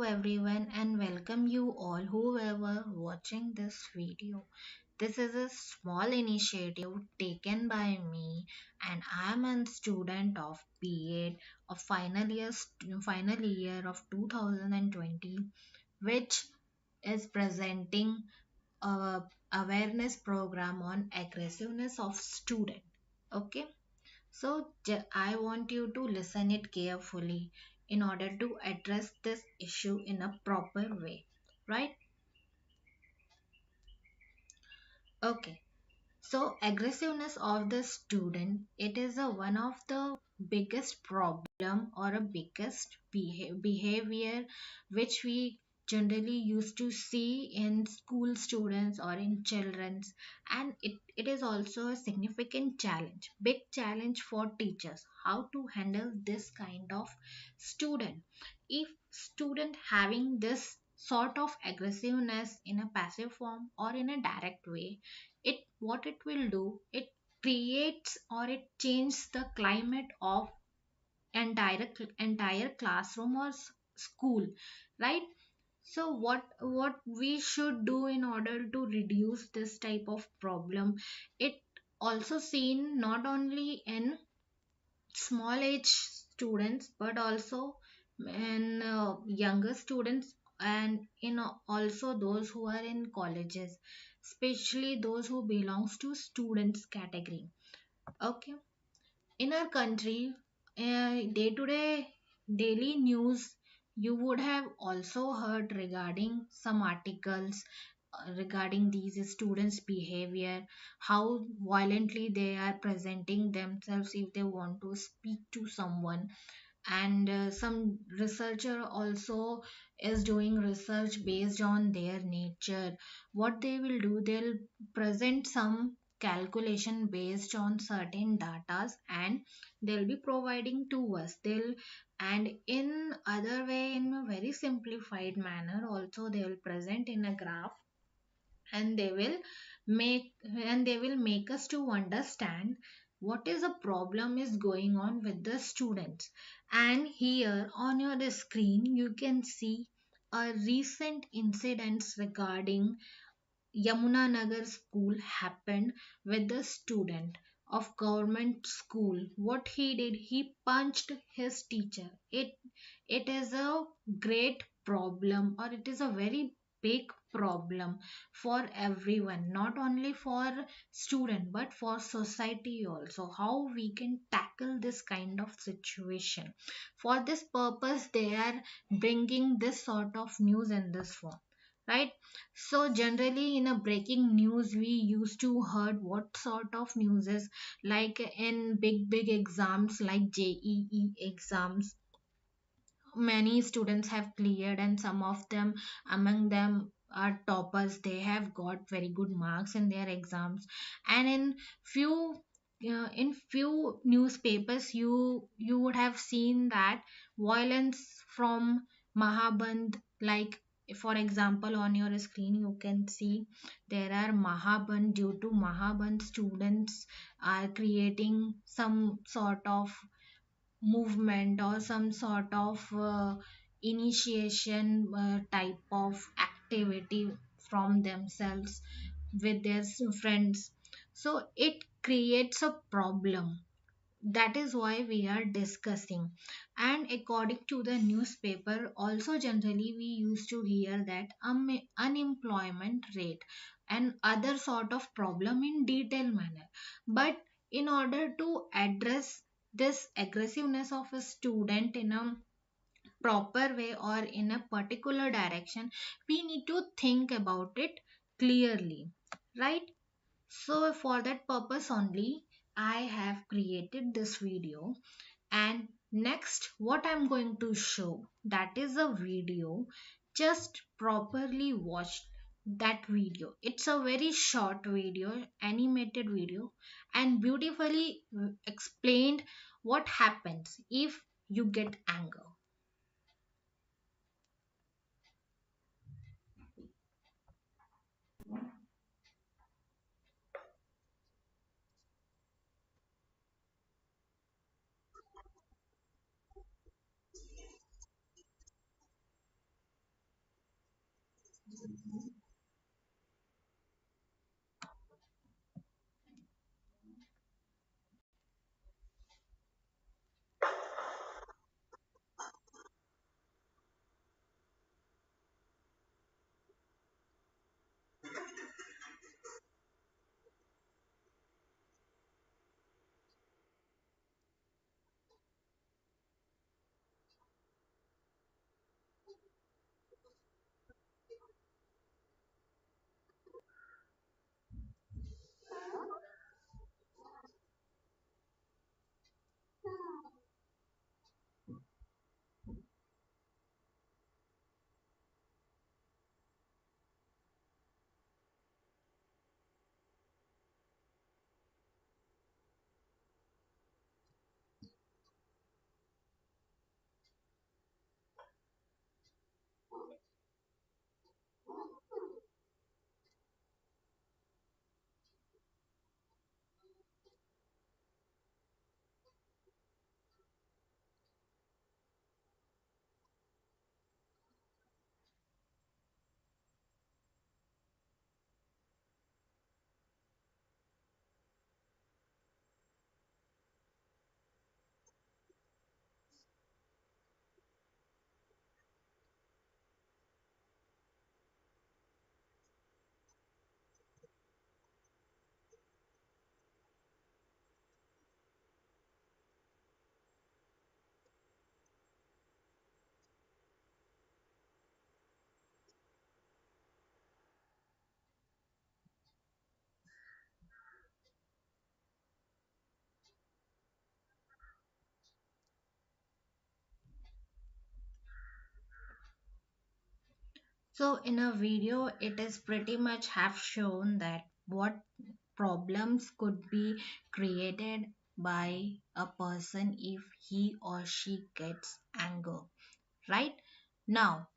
everyone and welcome you all whoever watching this video. This is a small initiative taken by me and I am a student of B.Ed of final year of 2020, which is presenting a awareness program on aggressiveness of student. Okay, so I want you to listen it carefully in order to address this issue in a proper way, right? Okay. So aggressiveness of the student, it is a one of the biggest problem or a biggest behavior which we generally used to see in school students or in children's, and it is also a significant challenge, big challenge for teachers how to handle this kind of student. If student having this sort of aggressiveness in a passive form or in a direct way, it what it will do, it creates or it changes the climate of entire classroom or school, right? So what we should do in order to reduce this type of problem, it also seen not only in small age students but also in younger students, and in also those who are in colleges, especially those who belongs to students category. Okay, in our country, day to day daily news, you would have also heard regarding some articles regarding these students behavior, how violently they are presenting themselves if they want to speak to someone. And some researcher also is doing research based on their nature. What they will do, they'll present some calculation based on certain datas and they'll be providing to us. They'll, and in other way, in a very simplified manner also they will present in a graph, and make they will make us to understand what is the problem is going on with the students. And here on your screen you can see a recent incidents regarding Yamuna Nagar school happened with the student of government school. What he did, he punched his teacher. It is a great problem, or it is a very big problem for everyone, not only for student but for society also, how we can tackle this kind of situation. For this purpose they are bringing this sort of news in this form, right? So generally in a breaking news we used to heard what sort of news is, like in big exams like JEE exams, many students have cleared and some of them among them are toppers, they have got very good marks in their exams. And in few newspapers you would have seen that violence from Mahaband, like for example on your screen you can see there are Mahaband. Due to Mahaband, students are creating some sort of movement or some sort of initiation type of activity from themselves with their friends. So it creates a problem. That is why we are discussing. And according to the newspaper also, generally we used to hear that unemployment rate and other sort of problem in detailed manner. But in order to address this aggressiveness of a student in a proper way or in a particular direction, we need to think about it clearly, right? So for that purpose only I have created this video. And next what I'm going to show, that is a video. Just properly watch that video. It's a very short video, animated video, and beautifully explained what happens if you get anger. So in a video, it is pretty much have shown that what problems could be created by a person if he or she gets anger, right? Now,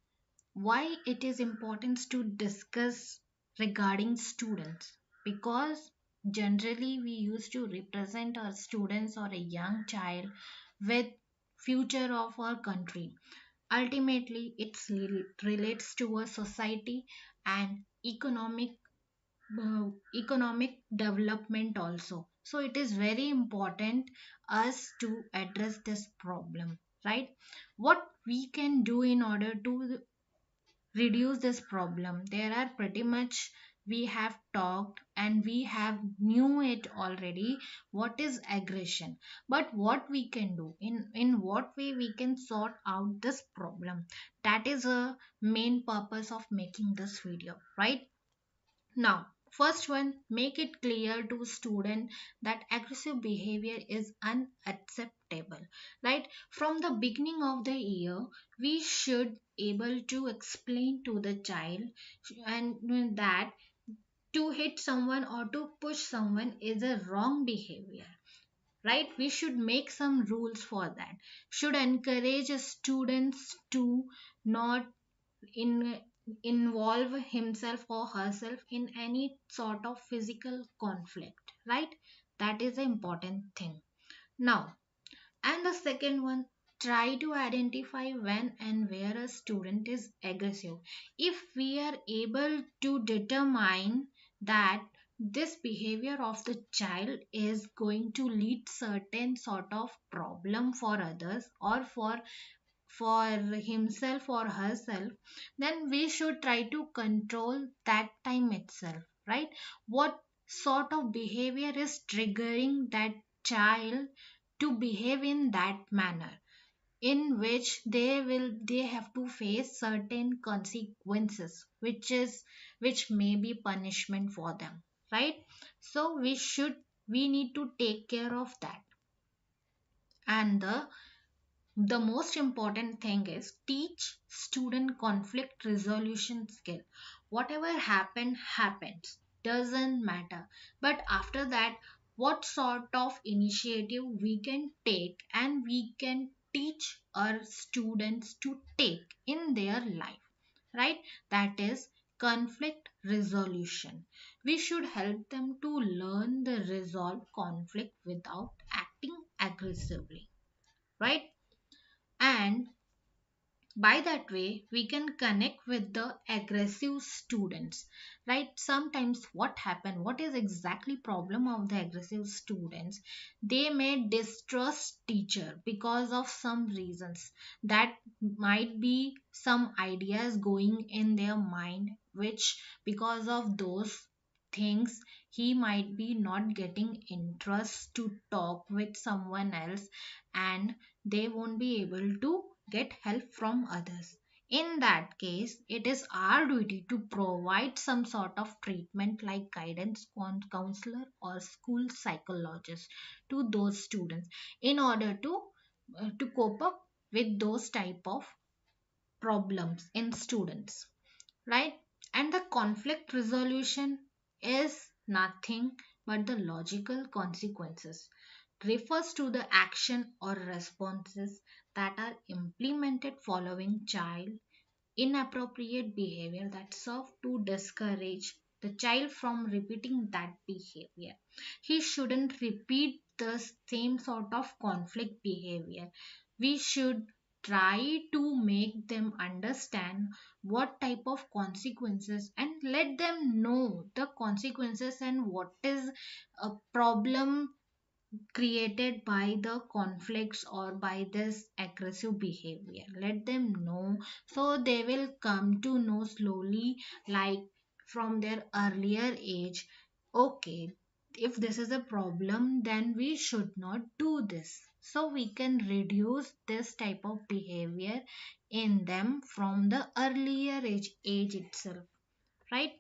why it is important to discuss regarding students? Because generally we used to represent our students or a young child with future of our country. Ultimately relates to a society and economic development also. So it is very important us to address this problem, right? What we can do in order to reduce this problem, there are pretty much, we have talked and we have knew it already what is aggression. But what we can do, in what way we can sort out this problem, that is a main purpose of making this video, right? Now, first one, make it clear to student that aggressive behavior is unacceptable. Right? From the beginning of the year, we should able to explain to the child and that to hit someone or to push someone is a wrong behavior. Right? We should make some rules for that. Should encourage students to not in involve himself or herself in any sort of physical conflict, right? That is the important thing. Now, and the second one, try to identify when and where a student is aggressive. If we are able to determine that this behavior of the child is going to lead certain sort of problem for others or for himself or herself, then we should try to control that time itself, right? What sort of behavior is triggering that child to behave in that manner, in which they have to face certain consequences, which may be punishment for them, right? So we need to take care of that. And the most important thing is teach student conflict resolution skill. Whatever happens, doesn't matter. But after that, what sort of initiative we can take and we can teach our students to take in their life, right? That is conflict resolution. We should help them to learn the resolve conflict without acting aggressively, right? And By that way we can connect with the aggressive students, right? Sometimes what is exactly problem of the aggressive students? They may distrust teacher because of some reasons. That might be some ideas going in their mind, which because of those things he might be not getting interest to talk with someone else, and they won't be able to get help from others. In that case, it is our duty to provide some sort of treatment like guidance counselor or school psychologist to those students in order to cope up with those type of problems in students, right? And the conflict resolution is nothing but the logical consequences, refers to the action or responses that are implemented following child inappropriate behavior that serve to discourage the child from repeating that behavior. He shouldn't repeat the same sort of conflict behavior. We should try to make them understand what type of consequences and let them know the consequences and what is a problem created by the conflicts or by this aggressive behavior. Let them know so they will come to know slowly, like from their earlier age. Okay, if this is a problem, then we should not do this. So we can reduce this type of behavior in them from the earlier age itself, right?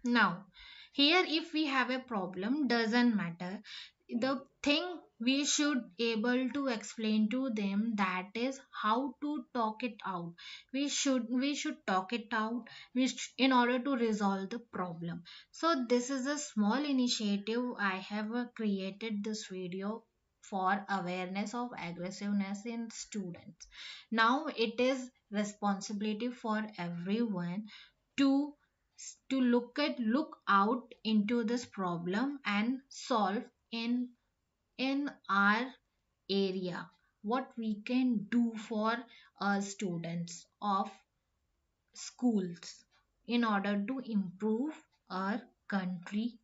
Now, here if we have a problem, doesn't matter. The thing we should able to explain to them, that is how to talk it out. We should talk it out in order to resolve the problem. So this is a small initiative. I have created this video for awareness of aggressiveness in students. Now it is responsibility for everyone to look out into this problem and solve in our area what we can do for students of schools in order to improve our country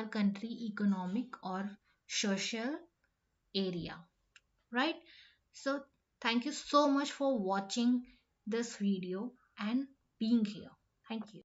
country economic or social area, right? So thank you so much for watching this video and being here. Thank you.